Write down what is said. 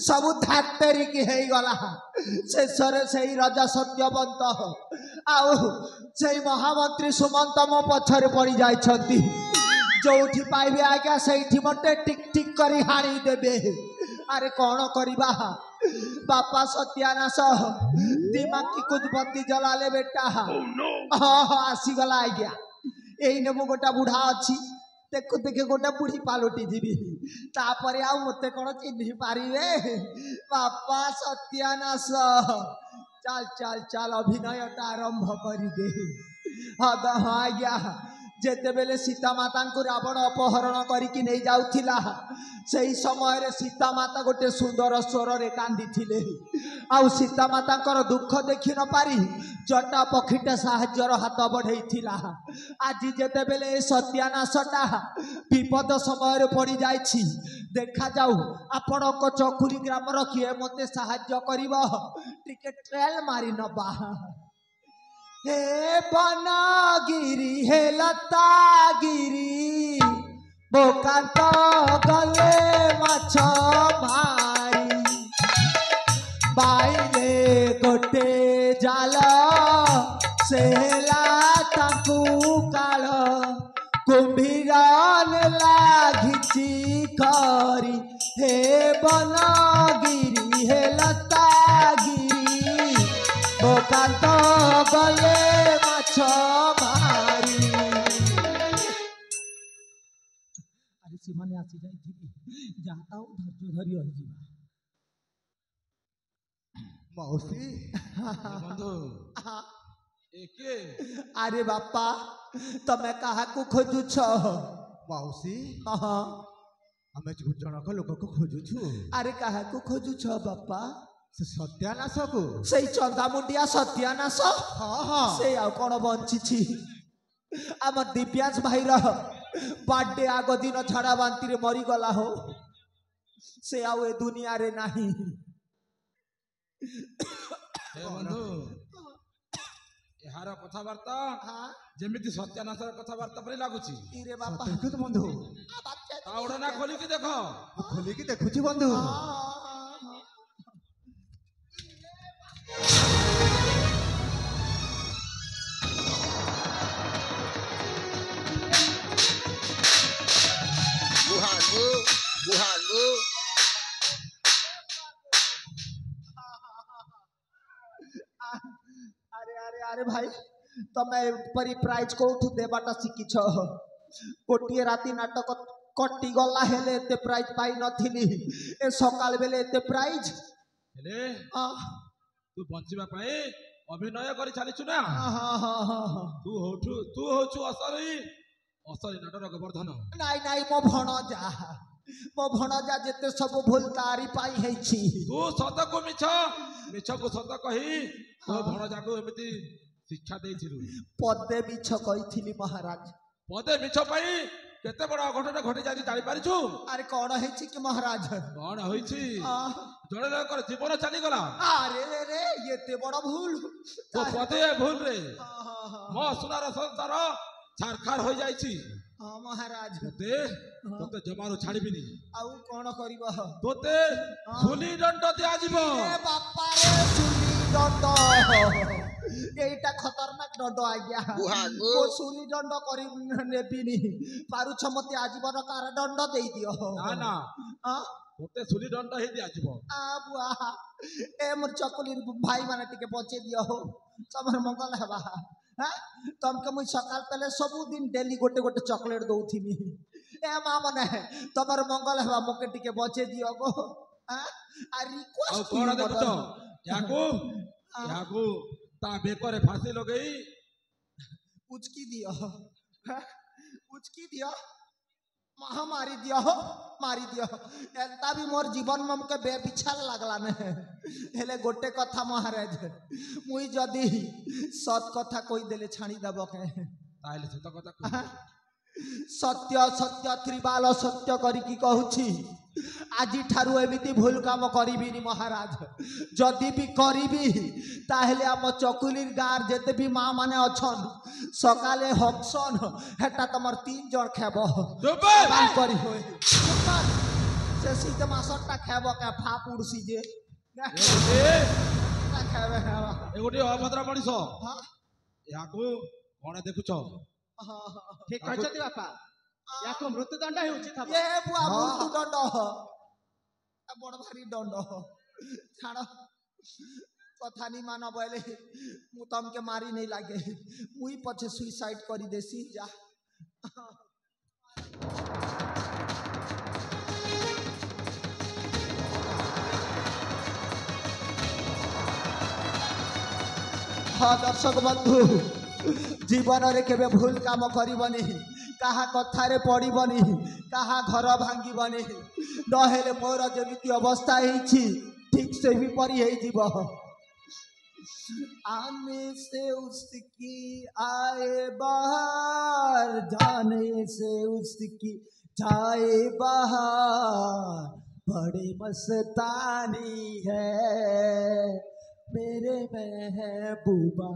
सब धाक्तरी की है गला शेषरे से राजा सत्यवंत आउ से महामंत्री सुमंत मो पछरे पड़ी जाइछंती जोठी पाइबे आज्ञा सेठी मते टिक टिक करी हाणी देबे। अरे कौन करिबा बापा सत्यानाश दिमाग की कुछ बत्ती जलाले बेटा। हाँ हाँ आसी गला आज्ञा यही ने मो गोटा बुढ़ा अच्छी देखो देखे गोटे बुढ़ी पालटी जीवी तापर आउ मते कौन चिन्ह पारे बापा सत्यानाश चल चल चल अभिनय आरंभ कर दे। हाँ हाँ आज्ञा जेते बेले सीता माता को रावण अपहरण करके नहीं जाउथिला सही समय रे सीता माता गोटे सुंदर स्वर रे कांदी थिले आउ सीता माता कर दुख देखि न पारी जटा पक्षीटा साहाଯ୍यर हाथ बढ़ई थिला। आज जेते बेले सत्यानाशटा विपद समय रे पड़ी जाइछि देखा जाऊ आपण को चकुरी ग्राम र किए मते साहाଯ୍य करिवो टिके ट्रेल मारी नबा। हे बनगिरी हे लतागिरी बोकांत गले माछ मारी बाइले गोटे जाल सेला ताकू काल कुंभीरन लागिची खरी। हे बनगिरी हे लतागिरी बोकांत गले माछ मारी। अरे सीमाने आसी जाई जाता हूँ धैर्य धरी रही जीवा मौसी बंधु एके अरे बापा तमें कहा को खोजु छ मौसी हाँ हमें जनक लोक को खोजुछु। अरे कहा को खोजु छ बापा से सत्यानाश को से चंदा मुंडिया सत्यानाश हाँ हाँ से आ कौन बंची आम दिव्यांश भाई बर्थडे आग दिन झाड़ा बांति रे मरी गला हो से आउ ए दुनिया रे नाही। बंधु यार कथबार्ता जेमिति सत्यानाशर कथबार्ता परि लागुची इरे बापा देखो बंधु तावड़ा ना खोली के देखो खोली के देखुची बंधु बुहागु बुहागु अरे अरे अरे भाई तमे परी प्राइज को उठू देबाटा शिखी छ गोटे राति नाटक कटी गला हेले एते प्राइज पाई नथिली ए सकाल बेले एते प्राइज हेले तू बंचिबा पाए अभिनय करी चलीछु ना तू होछु असली नाटर गोवर्धन नाई नाई मो भणजा जेते सब भूल तारी पाई हेछि तू सत को मिछ को सत कही तो भणजा को एमिति शिक्षा देइथिलु पदे मिछ कहिथिली महाराज पदे मिछ पाई केते बड़ अघटन घटी जाई जानि पारिछु। अरे कौन हेछि कि महाराज कौन होइछि जड़े लोकर जीवन चली गला। अरे रे रे एते बड़ भूल तो पदे भूल रे मो सुनार संसार छारखार हो जाइछि। हां महाराज तोते जमारो छाड़ीबिनी आउ कौन करिबो तोते सुली दंड दिया जीवो। ए बापा रे सुली दंड एटा खतरनाक दंड आज्ञा बुहागु ओ सुली दंड करी नेबिनी पारु छमते आजीवन कार दंड देई दियो ना ना तोते सुली दंड हे दिया जीवो। आ बुआ ए मोर चकुली भाई माने टिके बचे दियो तमर मंगल हेबा। हां तुमके मुई सकाल पहले सब दिन डेली गोटे गोटे चॉकलेट दउथिनी ए मां मने तमर मंगल हेबा मोके टिके बचे दियो गो। हां आ रिक्वेस्ट कोन देखतो याको ता बेकर फांसी लगई उचकी दियो उचकी दियो महा मारी दियो एंता भी मोर जीवन में हमके बेबिछाल लगला ने हेले गोटे कथा महाराज मुई जदी सत कथा कोई देले छाणी देबो के ताइले सत कथा कह सत्य सत्य त्रिबाल सत्य करी की कहूची आजी ठारू एमिति भूल काम करिबिनी महाराज जदी भी करिबी ताहेले हम चकुलीर गार जेते भी माँ माने अछन सकाले हक्सन हेटा तमर 3 जण खेबो बान करी होय से सीते मासटा खेबो के फाप उड़सी जे खेबे एगोटे अभद्र मଣିଷ हां याको कोणे देखुछ ठीक कहछती बापा याको मृत्युदंड हेउछि थब ये बुआ मृत्यु दंड बड़ भारी दंड छाड़ कथा नहीं मान बोले मु तमके मारी नहीं लागे मुई पछे सुइसाइड करी देसी जा हाँ दर्शक बंधु जीवन रे केबे भूल काम करिबनी कहा कथारे पड़िबनी कहा घर भांगिबनी नहेले मोर जेमिति अवस्था हेछि ठीक से भी परी हे जीव आने से उसकी आए बाहर जाने से उसकी जाए बाहर बड़े मस्तानी है मेरे महबूबा